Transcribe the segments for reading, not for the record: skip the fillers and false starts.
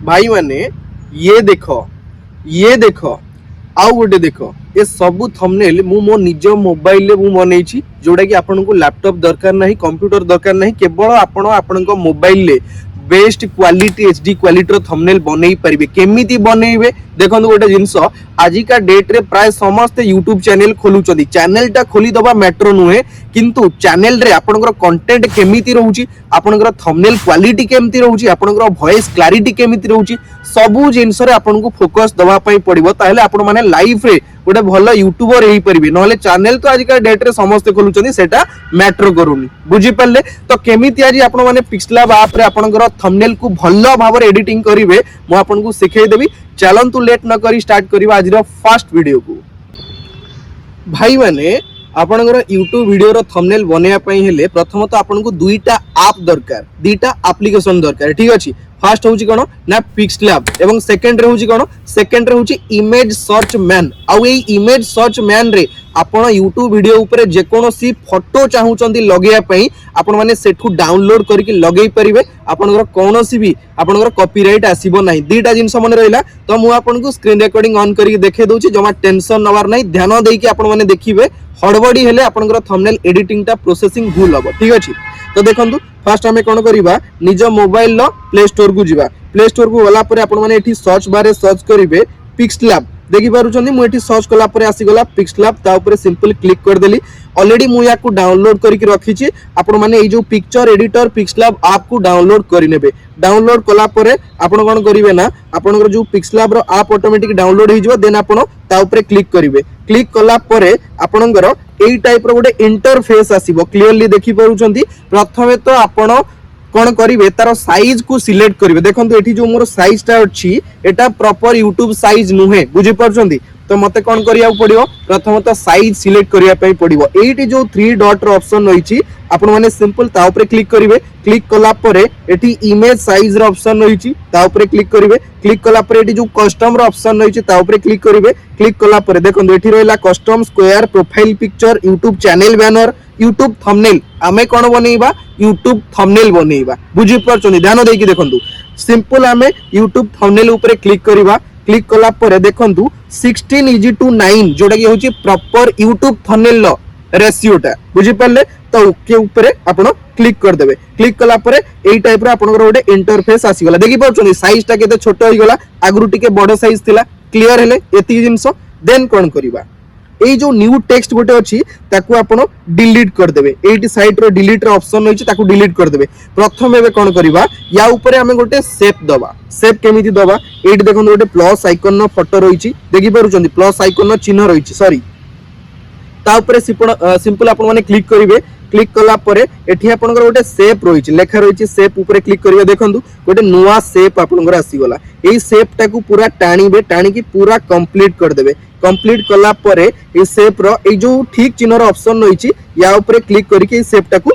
भाई माने ये देखो आउ गोटे देख ये सब थंबनेल मु मो निज मोबाइल मु बनई जोड़ा कि आपन को लैपटॉप दरकार नहीं कंप्यूटर दरकार नहीं केवल आपण mobile best quality HD quality thumbnail बनई पारिबे केमिति बनईबे देखो गोटे जिनस आजिका डेट रे प्राय समस्त यूट्यूब चैनल खोलुचंदी चैनल खोली दबा मैटर नुहे किंतु चैनल रे आपनकर कंटेंट केमिति रहउची आपनकर थंबनेल क्वालिटी केमिति रहउची आपनकर वॉइस क्लैरिटी केमिति रहउची सबु जिनस रे आपन को फोकस दबा पई पड़िबो ताहले आपण माने लाइफ रे गोटे भल यूट्यूबर हेई परिबे नहले चैनल तो आजिका डेट रे समस्त खोलुचंदी सेटा मैटर करूनी बुझी पाले तो केमिति आज आपण माने पिक्सलैब ऐप रे आपनकर थंबनेल को भल भाव एडिटिंग करिवे मु आपन को सिखाई देबी चलंतु लेट न करी स्टार्ट करिवा आज रो फर्स्ट वीडियो को भाई माने आपनकर यूट्यूब वीडियो रो थंबनेल बनेया पई हेले प्रथम तो आपन को दुईटा ऐप दरकार दुईटा एप्लीकेशन दरकार ठीक अछि फर्स्ट होउची कोन ना पिक्सलैब एवं सेकंड रे होउची कोन सेकंड रे होउची इमेज सर्च मैन आ ए इमेज सर्च मैन रे आपण यूट्यूब वीडियो ऊपर जे कोनोसी फोटो चाहूचंदी लगेया पई आपण माने सेठू डाउनलोड करके लगेई परिबे आपनकर कोनोसी भी आपनकर कॉपीराइट आसीबो नाही दीटा जिंस मन रहला तो मु आपन को स्क्रीन रिकॉर्डिंग ऑन करके देखे दोची जमा टेंशन नवार नाही ध्यान देई कि आपण माने देखिबे हड़बड़ी हेले आपनकर थंबनेल एडिटिंग टा प्रोसेसिंग भूल हबो ठीक अछि तो देखंतु फर्स्ट हमें कोन करिबा निज मोबाइल लो प्ले स्टोर को जिबा प्ले स्टोर को गला परे आपण माने एठी सर्च बार रे सर्च करिवे पिक्सलैब देखि पारुछन्ती मु एठी सर्च कला परे आसी गला पिक्सलैब ता ऊपर सिंपल क्लिक कर देली ऑलरेडी मु याकू डाउनलोड करके रखी छी आपण माने ए जो पिक्चर एडिटर पिक्सलैब ऐप को डाउनलोड करि नेबे डाउनलोड कला परे आपण कोन करिवे ना आपनकर जो पिक्सलैब रो ऐप ऑटोमेटिक डाउनलोड हो जिवो देन आपण ता ऊपर क्लिक करिवे क्लिक कला परे आपनकर एई टाइप रो गोटे इंटरफेस आसीबो क्लियरली देखि पारुछन्ती प्रथमे तो आपण कोन करिवे तार साइज को सिलेक्ट करिवे देखंतु एठी जो मोर साइज ता अछि एटा प्रॉपर YouTube साइज नुहे बुझि पारुछन्ती तो मते कोन करिया पड़ियो प्रथम तो साइज सिलेक्ट करिया पई पड़ियो एठी जो 3 डॉट रो ऑप्शन रहिछि आपण माने सिंपल ता ऊपर क्लिक करिवे क्लिक कला परे एठी इमेज साइज रो ऑप्शन रहिछि ता ऊपर क्लिक करिवे क्लिक कला परे एठी जो कस्टम रो ऑप्शन रहिछि ता ऊपर क्लिक करिवे क्लिक कला परे देखंतु एठी रहला custom square profile picture YouTube channel banner YouTube thumbnail आमे कोन बनेइबा YouTube थंबनेल बनेइबा बुझि परछनी ध्यान देकी देखंतु सिंपल आमे YouTube थंबनेल ऊपर क्लिक करिवा क्लिक कला परे देखंतु 16:9 जोटा कि होची प्रॉपर YouTube थंबनेल लो रेशियोटा बुझि परले तो ओके ऊपर आपण क्लिक कर देबे क्लिक कला परे एई टाइप रो आपनकर गोटे इंटरफेस आसी गला देखि परछनी साइज टा केते छोट होई गला आगरु टिके बडो साइज थिला क्लियर हेले एती जिंस देन कोन करिवा एई जो न्यू टेक्स्ट गोटे अछि ताकू आपण डिलीट कर देबे एटी साइड रो डिलीट रो ऑप्शन होइछि ताकू डिलीट कर देबे प्रथम एबे कोन करिवा या ऊपर हमें गोटे शेप दबा शेप केमिति दबा एटी देखन गोटे प्लस आइकन नो फोटो रहिछि देखि पारुछन्ती प्लस आइकन नो चिन्ह रहिछि सॉरी ता ऊपर सिंपल आपण माने क्लिक करिवे क्लिक कला परे एठी आपनकर गोटे शेप रहिछि लेखा रहिछि शेप ऊपर क्लिक करिवे देखंतु गोटे नुवा शेप आपनकर आसी गला एई शेप टाकू पूरा टाणीबे टाणी की पूरा कंप्लीट कर देबे कंप्लीट कला परे ए शेप रो ए जो ठीक चिन्ह रो ऑप्शन रहिछि या ऊपर क्लिक करके ए शेप टाकू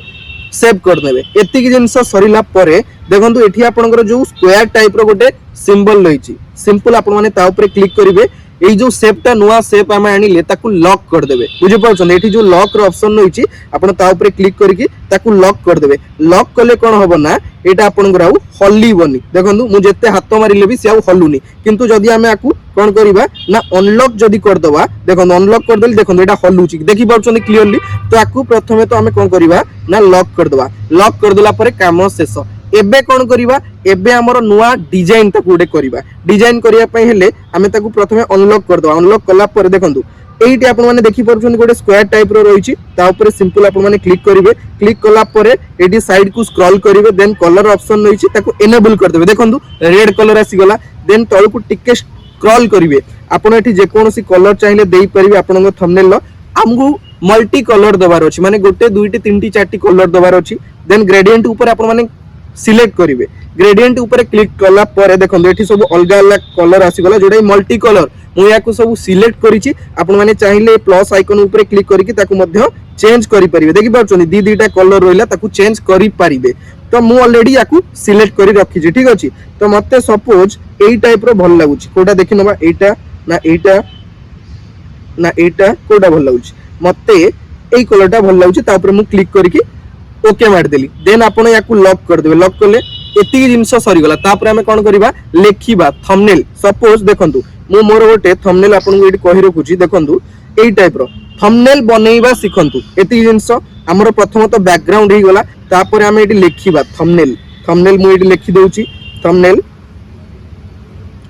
सेव कर देबे एतिकी जिंस सरिला परे देखंतु एठी आपनकर जो स्क्वायर टाइप रो गोटे सिंबल रहिछि सिंपल आपण माने ता ऊपर क्लिक करिवे एई जो शेपटा नुवा शेप आमे आनिले ताकू लॉक कर देबे बुझि पाउछन एठी जो लॉक रो ऑप्शन रहिछि आपण ता ऊपर क्लिक करके ताकू लॉक कर देबे लॉक कले कोन होबो ना एटा आपनकर आउ हल्लीबनी देखंतु मु जत्ते हाथ मारिले भी से आउ हल्लुनी किंतु जदी आमे आकू कोन करिबा ना अनलॉक जदी कर दबा देखंतु अनलॉक कर देली देखंतु एटा हल्लुची देखि पाउछन क्लियरली तो आकू प्रथमे तो आमे कोन करिबा ना लॉक कर दबा लॉक कर देला परे काम शेष एबे कोन करिबा एबे हमर नुवा डिजाइन ताकू गोटे करिबा डिजाइन करिया पई हेले आमे ताकू प्रथमे अनलॉक कर दबा अनलॉक कला परे देखंतु एइटे आपण माने देखि परछन गोटे स्क्वायर टाइप रो रहिछि ता ऊपर सिंपल आपण माने क्लिक करिवे क्लिक कला परे एडी साइड को स्क्रॉल करिवे देन कलर ऑप्शन रहिछि ताकू एनेबल कर देबे देखंतु रेड कलर आसी गला देन तळकु टिके स्क्रॉल करिवे आपण एठी जे कोनोसी कलर चाहिले देई परिवे आपनक थंबनेल लो हमगु मल्टी कलर दबार अछि माने गोटे दुईटी तीनटी चारटी कलर दबार अछि देन ग्रेडियंट ऊपर आपण माने सिलेक्ट करिवे ग्रेडियंट ऊपर क्लिक कला परे देखंतु एठी सब अलग अलग कलर आसी गला जोडा मल्टी कलर मु याकू सब सिलेक्ट करिछि आपण माने चाहिले प्लस आइकन ऊपर क्लिक करिकि ताकू मध्य चेंज करि परिबे देखि पाछनी दी दीटा कलर रोइला ताकू चेंज करि परिबे तो मु ऑलरेडी याकू सिलेक्ट करि रखि छी ठीक अछि तो मते सपोज एई टाइप रो भल लागुछि कोटा देखि नबा एटा ना एटा कोटा भल लागुछि मते एई कलरटा भल लागुछि ता ऊपर मु क्लिक करिकि ओके मार देली देन आपण याकू लॉक कर देबे लॉक करले एतिकी जिंस सरीगला तापर आमे कोन करबा लेखिबा थंबनेल सपोज देखंतु मु मोर गोटे थंबनेल आपन को एटी कहि रखुची देखंतु एई टाइप रो थंबनेल बनेइबा सिखंतु एतिकी जिंस हमर प्रथम तो बैकग्राउंड ही गला तापर आमे एटी लेखिबा थंबनेल थंबनेल मु एटी लेखि दउची थंबनेल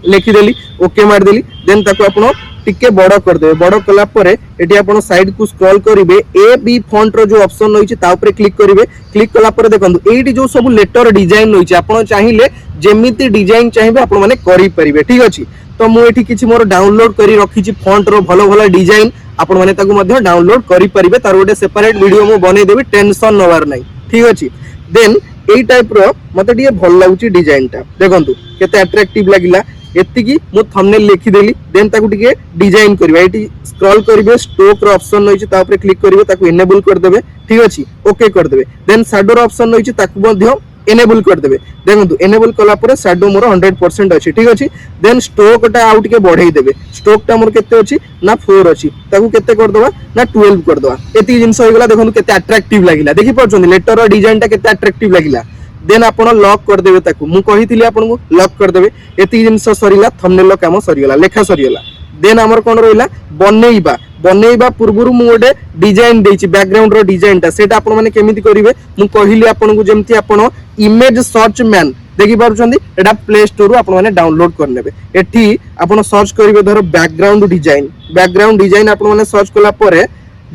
लेखि देली ओके मार देली देन ताको आपण टिके बड़ कर देबे बड़ कला परे एटी आपण साइड को स्क्रॉल करिवे ए बी फॉन्ट रो जो ऑप्शन रहिछि ता ऊपर क्लिक करिवे क्लिक कला परे देखंतु एटी जो सब लेटर डिजाइन रहिछि आपण चाहिले जेमिति डिजाइन चाहिबे आपण माने करि परिबे ठीक अछि तो मु एटी किछि मोर डाउनलोड करी रखिछि फॉन्ट रो भलो भलो डिजाइन आपण माने ताको मध्ये डाउनलोड करि परिबे तार गोटे सेपरेट वीडियो मु बनै देबी टेंशन नवार नै ठीक अछि देन एई टाइप रो मते टिके भल लागुछि डिजाइन टा देखंतु केते अट्रैक्टिव लागिला एतिकी मु थंबनेल लिखि देली देन ताकू टिके डिजाइन करबा एटी स्क्रॉल करिवे स्ट्रोक रो ऑप्शन रहिछि ता ऊपर क्लिक करिवे ताकू इनेबल कर देबे ठीक अछि ओके कर देबे देन शैडो रो ऑप्शन रहिछि ताकू मध्ये इनेबल कर देबे देखंतु इनेबल कला परे शैडो मोर 100% अछि ठीक अछि देन स्ट्रोक टा आउट के बढ़ाई देबे स्ट्रोक टा मोर केते अछि ना 4 अछि ताकू केते कर दबा ना 12 कर दबा एति जिंस होय गेला देखंतु केते अट्रैक्टिव लागिला देखि परछन लेटर रो डिजाइन टा केते अट्रैक्टिव लागिला देन आपण लॉक कर देबे ताकू मु कहितली आपण को लॉक कर देबे एति जिंस सरीला थंबनेल रो काम सरीगला लेखा सरीगला देन हमर कोन रहिला बनेइबा बनेइबा पूर्वरु मु गोटे डिजाइन देछि बैकग्राउंड रो डिजाइन ता सेटा आपण माने केमिति करिवे मु कहिली आपण को जेमति आपण इमेज सर्च मैन देखि पारुछंदी एटा प्ले स्टोर रु आपण माने डाउनलोड कर नेबे एठी आपण सर्च करिवे धर बैकग्राउंड डिजाइन आपण माने सर्च कला परे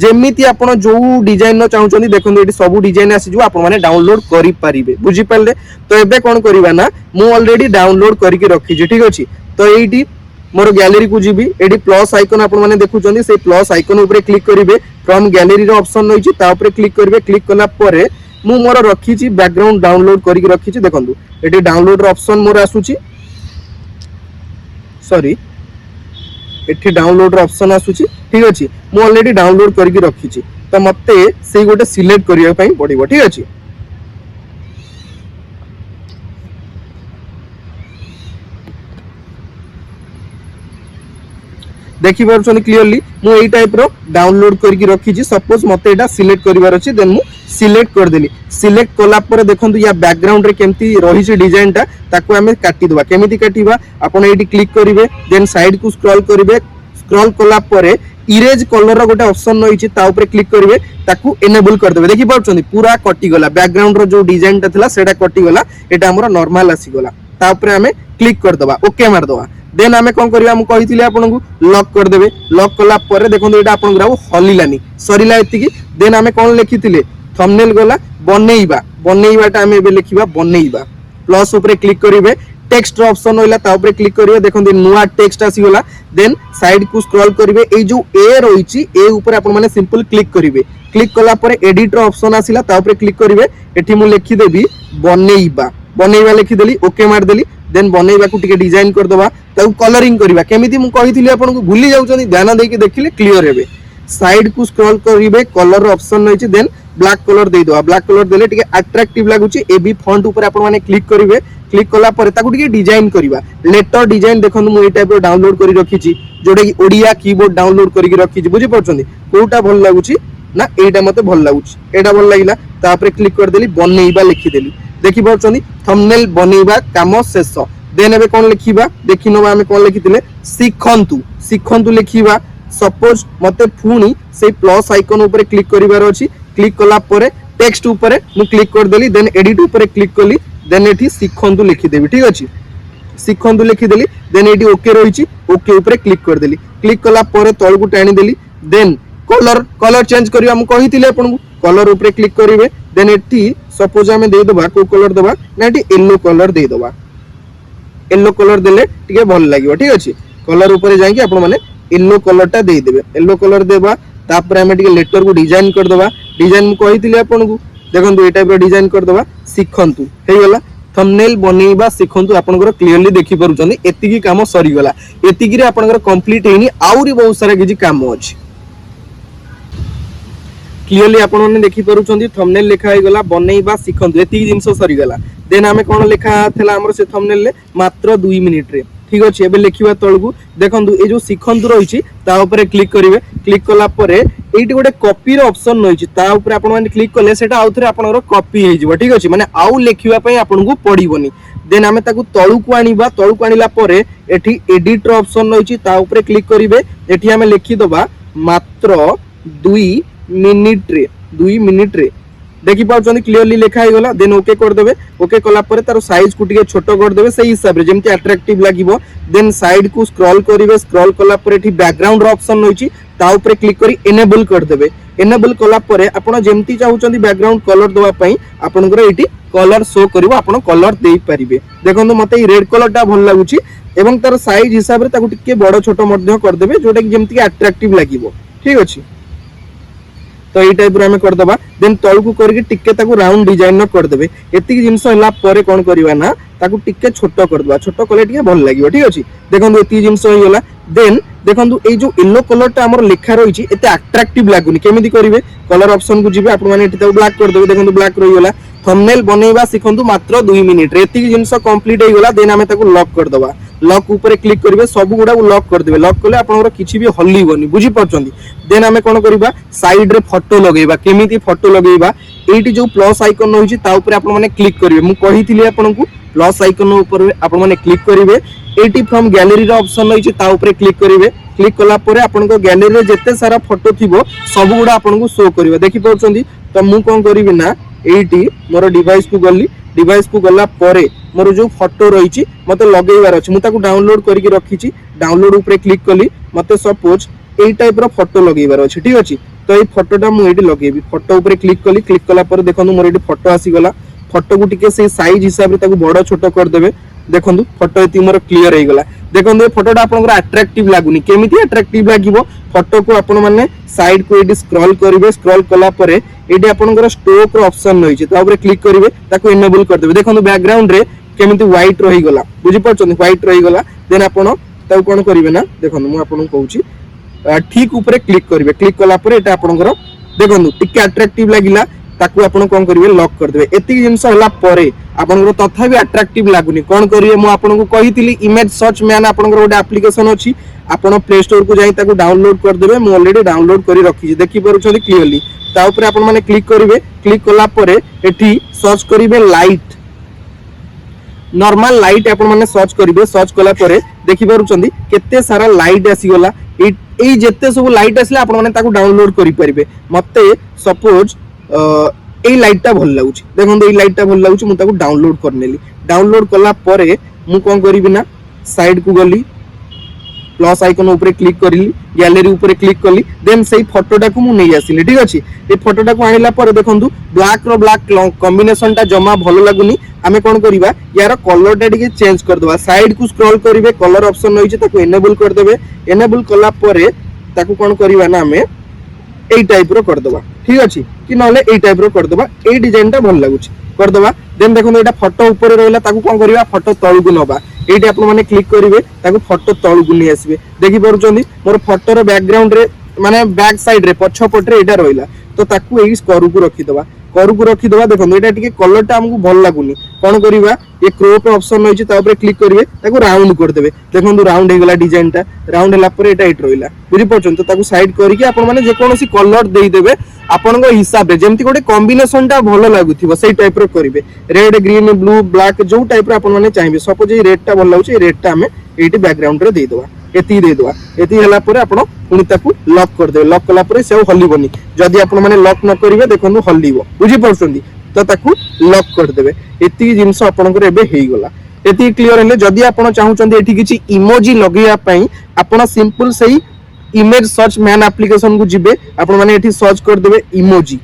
जेमिति आपण जो डिजाइन न चाहुचंदी देखंतु एटी सब डिजाइन आसी जो आपण माने डाउनलोड करि परिबे बुझि पाले तो एबे कोन करिवा ना मु ऑलरेडी डाउनलोड करि के रखी जे ठीक अछि तो एटी मोर गैलरी को जीबी एडी प्लस आइकन आपण माने देखुचंदी से प्लस आइकन ऊपर क्लिक करिवे फ्रॉम गैलरी रो ऑप्शन रहिछि ता ऊपर क्लिक करिवे क्लिक कला परे मु मोर रखिछि बैकग्राउंड डाउनलोड करि के रखिछि देखंतु एडी डाउनलोड रो ऑप्शन मोर आसुछि सॉरी एठी डाउनलोड रो ऑप्शन आसुछि ठीक अछि मु ऑलरेडी डाउनलोड करि के रखिछि त मते से गोटे सिलेक्ट करिया पई पड़िबो ठीक अछि देखि पारुछन क्लियरली मु एई टाइप रो डाउनलोड करके रखी छी सपोज मते एटा सिलेक्ट करिवार अछि देन मु सिलेक्ट कर देली सिलेक्ट कला पर देखंतु या बैकग्राउंड रे केमती रही छी डिजाइन टा ताको हमें काटी दबा केमिति काटिबा आपण एटी क्लिक करिवे देन साइड को स्क्रॉल करिवे स्क्रॉल कला पर इरेज कलर रो गोटे ऑप्शन रही छी ता ऊपर क्लिक करिवे ताको इनेबल कर देबे देखि पारुछन पूरा कटि गला बैकग्राउंड रो जो डिजाइन टा थिला सेटा कटि गला एटा हमर नॉर्मल आसी गला ता ऊपर हमें क्लिक कर दबा ओके मार दबा देन आमे कोन करिया हम कहितले आपन को लॉक कर देबे लॉक कला परे देखंतु एटा आपन ग्राउ हलिलानी सरीला एतिकी देन आमे कोन लिखितिले थंबनेल गला बनेइबाटा आमे एबे लिखिबा बनेइबा प्लस ऊपर क्लिक करिवे टेक्स्ट ऑप्शन होइला ता ऊपर क्लिक करिवे देखंतु नुवा टेक्स्ट आसी गला देन साइड को स्क्रॉल करिवे ए जो ए रहिछि ए ऊपर आपन माने सिंपल क्लिक करिवे क्लिक कला परे एडिटर ऑप्शन आसीला ता ऊपर क्लिक करिवे एठी मु लिखि देबी बनेइबा लिखि देली ओके मार देली देन बनेइबा को टिके डिजाइन कर दबा ताऊ कलरिंग करबा केमिति मु कहितली आपन को भूली जाउछनी ध्यान देई के देखिले क्लियर हेबे साइड को स्क्रॉल करिवे कलर ऑप्शन रहिछि देन ब्लैक कलर दे दबा ब्लैक कलर देले टिके अट्रैक्टिव लागुछि एबी फॉन्ट ऊपर आपन माने क्लिक करिवे क्लिक कला परे ताकू टिके डिजाइन करबा लेटर डिजाइन देखन मु ए टाइप रो डाउनलोड करि रखिछि जोडे कि ओडिया कीबोर्ड डाउनलोड करि के रखिछि बुझि परछनी कोटा भल लागुछि ना एटा मते भल लागुछि एटा भल लागिला ता ऊपर क्लिक कर देली बनेइबा लिखि देली देखि परछनी थंबनेल बनेइबा काम शेष देन एबे कोन लिखिबा देखि नबा हमें कोन लिखितिले सिखंतु लिखिबा सपोज मते फुनी से प्लस आइकन ऊपर क्लिक करिवार अछि क्लिक कला परे टेक्स्ट ऊपर मु क्लिक कर देली देन एडिट ऊपर क्लिक कली देन एठी सिखंतु लिखि देबी ठीक अछि सिखंतु लिखि देली देन एठी ओके रहिछि ओके ऊपर क्लिक कर देली क्लिक कला परे तळ को टाणी देली देन कलर चेंज करिया हम कहितिले आपन को कलर ऊपर क्लिक करिवे देन एठी सपोज हमें दे दबा को कलर दबा ना एठी येलो कलर दे दबा येलो कलर देले टिके भल लागिवो ठीक अछि कलर ऊपर जाई कि आपण माने येलो कलर टा दे देबे येलो कलर देबा तापर हमें टिके लेटर को डिजाइन कर दबा डिजाइन कहितिले आपण को देखंतु ए टाइप रो डिजाइन कर दबा सिखंतु हे गेला थंबनेल बनेइबा सिखंतु आपनकर क्लियरली देखि परुचंदी एतिकी काम सरी गेला एतिकी रे आपनकर कंप्लीट हेनी आउरी बहुत सारा किछि काम अछि क्लियरली आपण माने देखि परुचंदी थंबनेल लिखा हे गेला बनेइबा सिखंतु एतिकी जिंस सरी गेला देन हमें कोन लिखा थला हमर से थंबनेल ले मात्र 2 मिनिट रे ठीक अच्छे एबे लिखा तलू देखो ये जो शिखंतु रही क्लिक करेंगे क्लिक कला ये गोटे कॉपी ऑप्शन रही आपने क्लिक कले आउ थे आप कॉपी हो ठीक अच्छे माने आउ लिखापी आपको पड़ोनी देन आम तलू को आनिबा तलू को आनिला परे एठी एडिटर ऑप्शन रही क्लिक करेंगे एठी आम लिखिदबा मात्र 2 मिनिट रे देखि पाउछन क्लियरली लिखा ही गला देन ओके कर देबे ओके कला परे तार साइज को टिके छोटो कर देबे सही हिसाब रे जेमति अट्रैक्टिव लागिवो देन साइड को स्क्रॉल करिवे स्क्रॉल कला परे एठी बैकग्राउंड रो ऑप्शन रहिछि ता ऊपर क्लिक करी एनेबल कर देबे एनेबल कला परे आपण जेमति चाहुचंदी बैकग्राउंड कलर दवा पई आपनकर एठी कलर शो करिवो आपण कलर देई परिबे देखंतु मते ई रेड कलर टा भल लागुछि एवं तार साइज हिसाब रे ताकू टिके बड़ छोटो मध्य कर देबे जोटा कि जेमति अट्रैक्टिव लागिवो ठीक अछि तो ये टाइप आम करदे देन तल को करके टिके ताकू राउंड डिजाइन कर देबे एतिक जिंस हला परे कोन करबा ना ताकू टिके छोटो करदबा छोटो कले टिके भल लागिवो ठीक अछि देखंतु एतिक जिंस होई गला देन देखंतु ए जो येलो कलर टा हमर लेखा रहिछि एते अट्रैक्टिव लागुनी केमिति करिवे कलर ऑप्शन को जिवे आपण माने एति ताकू ब्लैक कर देबे देखंतु ब्लैक रहि गला थंबनेल बनेबा सिखंतु मात्र 2 मिनिट रे एतिक जिंस कंप्लीट होई गला देन आमे ताकू लॉक कर दबा लॉक ऊपर क्लिक करेंगे सब गुड़ा लॉक कर देबे लॉक कले आपनकर किछि भी हल्लीबनी बुझी परछंदी देन आमे कोन करबा साइड रे फोटो लगेबा केमिति फोटो लगेबा एठी जो प्लस आइकन होइछि ता ऊपर आपण माने क्लिक करिवे मु कहिथिली आपनकु प्लस आइकन ऊपर आपण माने क्लिक करिवे एठी फ्रॉम गैलरी रो ऑप्शन रहिछि ता ऊपर क्लिक करिवे क्लिक कला परे आपनको गैलरी रे जत्ते सारा फोटो थिबो सब गुड़ा आपनकु शो करिवे देखि परछंदी तो मु कोन करिवे ना एठी मोर डिवाइस को गल्ली डिवाइस को गला परे मोर जो फोटो रही मते लगेबार अछि मु ताकू डाउनलोड करके रखी डाउनलोड ऊपर क्लिक कली मते सपोज एई टाइप रो फोटो लगेबार अछि ठीक अछि तो ए फोटोटा मु एठी लगेबी फोटो ऊपर क्लिक कली क्लिक कला पर देखंतु मोर एठी फोटो आसी गला फोटो को टिके से साइज हिसाब रे ताकू बड़ छोटो कर देबे देखंतु फोटो एती मोर क्लियर हे गला देखंतु ए फोटोटा आपनकर अट्रैक्टिव लागुनी केमिति अट्रैक्टिव लागिवो फोटो को आपण माने साइड को एडी स्क्रॉल करिवे स्क्रॉल कला परे एडी आपनकर स्टॉक रो ऑप्शन रही छै ता ऊपर क्लिक करिवे ताकू इनेबल कर देबे देखंतु बैकग्राउंड रे केमिति व्हाइट रही गला बुझी परछन व्हाइट रही गला देन आपण ताऊ कोन करिवे ना देखंतु मु आपन कहूची ठीक ऊपर क्लिक करिवे क्लिक कला परे एटा आपनकर देखंतु टिके अट्रैक्टिव लागिला ताकू आपण कोन करिवे लॉक कर देबे एतिक जिंस हला परे आपनकर तथापि अट्रैक्टिव लागुनी कोन करिवे मु आपन को कहितिली इमेज सर्च मैन आपनकर गोटे एप्लीकेशन अछि आपण प्ले स्टोर को जाई ताकू डाउनलोड कर देबे मु ऑलरेडी डाउनलोड करी रखी देखि परछन क्लियरली ता ऊपर आपण माने क्लिक करिवे क्लिक कला परे एठी सर्च करिवे लाइट नॉर्मल लाइट आपण माने सर्च करिवे सर्च कला परे देखि परछन केते सारा लाइट आसी गला ए जेते सब लाइट आसले आपण माने ताकू डाउनलोड करि परिबे मते सपोज ए लाइट टा भल लागुची देखो ए लाइट टा भल लागुची मु ताकू डाउनलोड करनेली डाउनलोड कला परे मु कोन करिबी ना साइड को गली प्लस आइकन ऊपर क्लिक करली गैलरी ऊपर क्लिक करली देन सेही फोटोटा को मु नै आसिली ठीक अछि ए फोटोटा को आनिला पर देखंतु ब्लैक रो ब्लैक कॉम्बिनेशन टा जमा भलो लागुनी आमे कोन करिबा यार कलर टा टिके चेंज कर दबा साइड को स्क्रॉल करिवे कलर ऑप्शन रही छै ताको एनेबल कर देबे एनेबल कला परे ताको कोन करिबा ना आमे एई टाइप रो कर दबा ठीक अछि कि नले एई टाइप रो कर दबा एई डिजाइन टा भल लागुछि कर दबा देन देखो एटा फोटो ऊपर रहला ताको कोन करिबा फोटो तळु को नबा एटी आपण माने क्लिक करिवे ताको फोटो तळु को नै आसीबे देखि परछोंदी मोर फोटो रो बैकग्राउंड रे माने बैक साइड रे पछ पट रे एटा रहला तो ताको एई करू को रखि दबा देखो एटा टिके कलर टा हमकु भल लागुनी कोन करिवा ए क्रॉप ऑप्शन रही ता ऊपर क्लिक करिवे ताको राउंड कर देबे देखंतु राउंड हे गला डिजाइन टा राउंड हला पर एटा एट रहला बुझि परछन तो ताको साइड करिके आपण माने जे कोनोसी कलर देई देबे आपण को हिसाब रे जेमति गोटे कॉम्बिनेशन टा भल लागुथिबो सेही टाइप रो करिवे रेड ग्रीन ब्लू ब्लैक जो टाइप रो आपण माने चाहिबे सपोज ए रेड टा भल लागुची ए रेड टा हमें एटी बैकग्राउंड रे देई दवा एती दे दवा एती हला पर आपण पुनी ताकू लॉक कर देबे लॉक कला पर से हल्लीबनी जदी आपण माने लॉक न करिवे देखंतु हल्लीबो बुझि परछंदी तो ताकू लॉक कर देबे एती जिंस आपण को एबे हेई गला एती क्लियर हले जदी आपण चाहुचंदी एठी किछि इमोजी लगेया पई आपण सिंपल सही इमेज सर्च मैन एप्लीकेशन को जिबे आपण माने एठी सर्च कर देबे इमोजी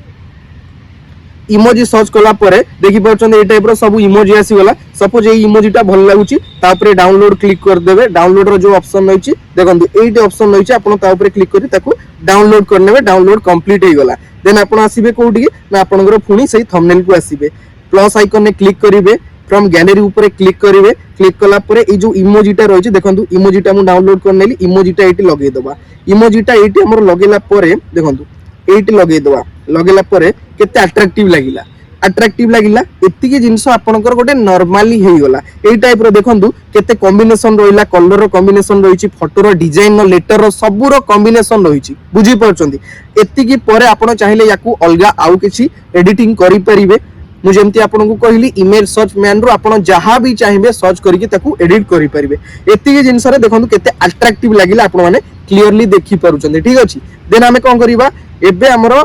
इमोजी सर्च कला परे देखि परछन ए टाइप रो सब इमोजी आसी गला सपोज ए इमोजीटा भल लागुची ता ऊपर डाउनलोड क्लिक कर देबे डाउनलोड रो जो ऑप्शन रहिची देखंतु एटी ऑप्शन रहिची आपण ता ऊपर क्लिक करी ताको डाउनलोड करनेबे डाउनलोड कंप्लीट हे गला देन आपण आसीबे कोउठी ना आपनकर पुनी सही थंबनेल को आसीबे प्लस आइकन ने क्लिक करिवे फ्रॉम गैलरी ऊपर क्लिक करिवे क्लिक कला परे ए जो इमोजीटा रहिची देखंतु इमोजीटा मु डाउनलोड करनेली इमोजीटा एटी लगे दबा इमोजीटा एटी हमर लगेला परे देखंतु एटी लगे दबा लगेला परे केते अट्रैक्टिव लागिला अट्रैक्टिव लागिला एतिकी जिंस आपनकर गोटे नॉर्मली हेई गला एई टाइप रो देखंतु केते कॉम्बिनेशन रहिला कलर रो कॉम्बिनेशन रहिछि फोटो रो डिजाइन रो लेटर रो सब रो कॉम्बिनेशन रहिछि बुझी परचंदी एतिकी परे आपण चाहिले याकू अलगा आउ किछि एडिटिंग करि परिबे मु जेमति आपनको कहली इमेज सर्च मैन रो आपण जहां भी चाहिबे सर्च करिके ताकू एडिट करि परिबे एतिकी जिंस रे देखंतु केते अट्रैक्टिव लागिला आपण माने क्लियरली देखि पारुचंदी ठीक अछि देन हमें कोन करिबा एबे हमरो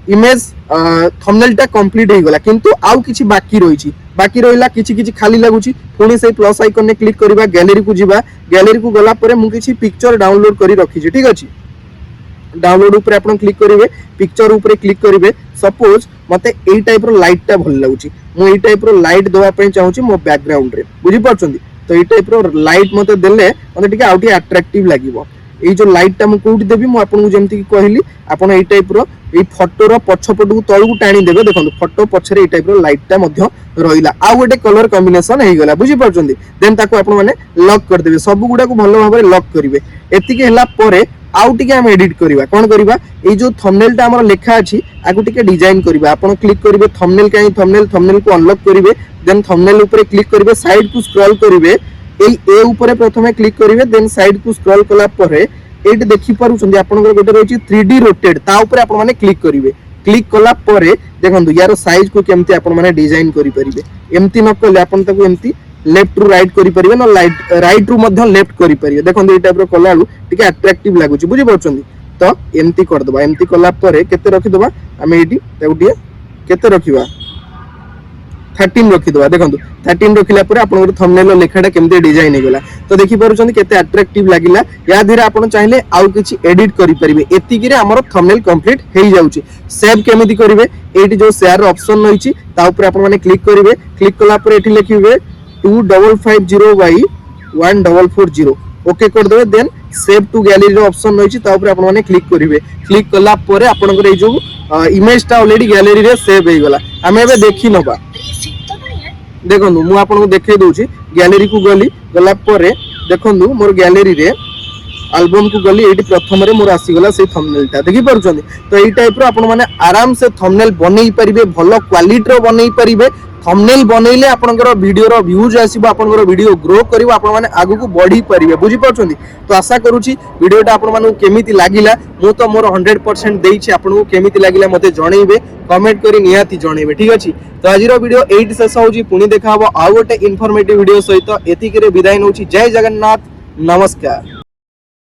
इमेज थंबनेल टा कंप्लीट हे गला किंतु आउ किछि बाकी रहिला किछि किछि खाली लागुछि पुणी से प्लस आइकन ने क्लिक करिबा गैलरी को जिबा गैलरी को गला परे मु किछि पिक्चर डाउनलोड करि रखि छी ठीक अछि डाउनलोड ऊपर आपण क्लिक करिवे पिक्चर ऊपर क्लिक करिवे सपोज मते एई टाइप रो लाइट टा भल लागुछि मु एई टाइप रो लाइट देवा पई चाहूछि मो बैकग्राउंड रे बुझि परछंदी तो एई टाइप रो लाइट मते देले मते टिके आउटी अट्रैक्टिव लागिवो एई जो लाइट टा मु कोउटी देबी मु आपन जेमति की कहली आपण एई टाइप रो एई फोटो रो पछपट को तळु को टाणी देबे देखंतु फोटो पछरे एई टाइप रो लाइट टा मध्य रहिला आ गोटे कलर कॉम्बिनेशन हेई गला बुझि परछंदी देन ताको आपण माने लॉक कर देबे सब गुडा को भलो भाबरे लॉक करिवे एतिके हला परे आउ टिके हम एडिट करिवा कोन करिवा एई जो थंबनेल टा हमर लेखा अछि आगु टिके डिजाइन करिवा आपण क्लिक करिवे थंबनेल को अनलॉक करिवे देन थंबनेल ऊपर क्लिक करिवे साइड को स्क्रॉल करिवे एई ए ऊपर प्रथमे क्लिक करिवे देन साइड को स्क्रॉल कला परे एट देखि पारुछंदी आपनकर गोटे रहिछि 3D रोटेट ता ऊपर आपण माने क्लिक करिवे क्लिक कला परे देखंतु यार साइज को केमति आपण माने डिजाइन करि परिबे एमति न कले आपण ताको एमति लेफ्ट रु राइट करि परिबे न राइट रु मध्य लेफ्ट करि परिबे देखंतु ए टाइप रो कलालु टिके अट्रैक्टिव लागुछि बुझि परछंदी तो एमति कर दबा एमति कला परे केते रखि दबा हमें एटी ताको टिके केते रखिबा 13 रखि दबा देखंतु 13 रखिला परे आपन थंबनेल लेखाटा केमते डिजाइन हे गेला तो देखि पारुछंदी केते अट्रैक्टिव लागिला या धीरे आपन चाहिले आउ किछि एडिट करि परिबे एतिकी रे हमर थंबनेल कंप्लीट हेई जाउछि सेव केमिति करिवे एटी जो शेयर ऑप्शन रहिछि ता ऊपर आपन माने क्लिक करिवे क्लिक कला परे एठी लिखिबे 2550 बाय 1440 ओके कर देबे देन सेव टू गैलरी रो ऑप्शन रहिछि ता ऊपर आपन माने क्लिक करिवे क्लिक कला परे आपनकर ए जो इमेज टा ऑलरेडी गैलरी रे सेव हे गेला हमें एबे देखि नबा देखंतु मु आपन को देखे दोछि गैलरी को गला परे देखंतु मोर गैलरी रे एल्बम को गली एटी प्रथम रे मोर आसी गला से थंबनेल ता देखि परछंदी तो एई टाइप रो आपन माने आराम से थंबनेल बनेई परिबे भलो क्वालिटी रो बनेई परिबे थंबनेल बनैले आपनकर वीडियो रो व्यूज आसीबो आपनकर वीडियो ग्रो करिवो आपन माने आगु को बढ़ी परिबे बुझि परछंदी तो आशा करूची वीडियोटा आपन मानु केमिति लागिला मु तो मोर 100% देई छी आपन को केमिति लागिला मते जणैबे कमेंट करी नियाती जणैबे ठीक अछि तो आजिरो वीडियो एट शेष होउची पुनी देखाबो आ गोटे इन्फॉर्मेटिव वीडियो सहित एतिकरे विदाय नउची जय जगन्नाथ नमस्कार।